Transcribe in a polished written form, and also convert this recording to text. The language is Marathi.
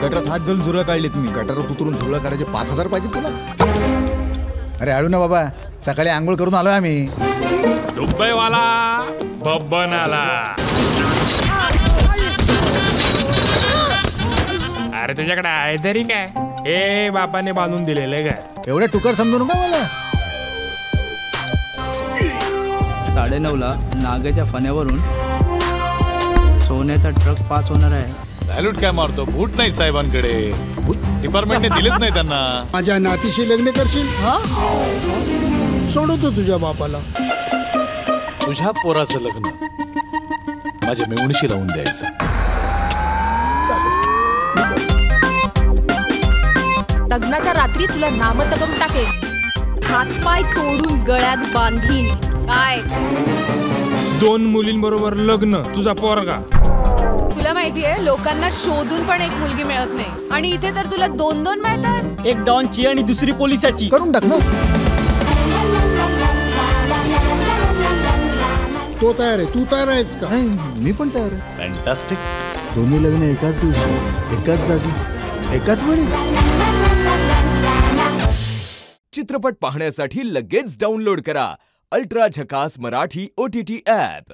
गटारात हात घालून झुरळ काढलीत मी. गटारात उतरून झुरळ काढायचे 5,000 पाहिजे तुला? अरे आळू ना बाबा, सकाळी आंघोळ करून आलोय आम्ही. दुबईवाला बब्बन आला. अरे तुझ्याकडे आहे तरी काय? हे बापाने बांधून दिलेलं घर. एवढ्या टुकार समजू नका मला. 9:30ला नागेच्या फण्यावरून सोन्याचा ट्रक पास होणार आहे. सॅल्यूट काय मारतो? बूट नाही साहेबांकडे. डिपार्टमेंटने दिलेच नाही त्यांना. माझ्या नातीशी लग्न करशील? सोडवतो तुझ्या बापाला. तुझ्या पोराचं लग्न माझ्या मेवणीशी लावून द्यायचं. लग्नाच्या रात्री तुला नामत करून टाकेल. हातपाय तोडून गळ्यात बांधीन. काय 2 मुलींबरोबर लग्न तुझा पोरगा? तुला माहितीये लोकांना शोधून पण एक मुलगी मिळत नाही आणि इथे तर तुला 2 मिळतात. एक डॉनची आणि दुसरी पोलिसाची. करून टाक ना. तो तयार आहे, तू तयार आहेस का? मी पण तयार आहे. फॅन्टास्टिक. दोन्ही लग्न एकाच दिवशी, एकाच जागी, एकाच वेळी. चित्रपट पाहण्यासाठी लगेच डाउनलोड करा अल्ट्रा झकास मराठी OTT ॲप.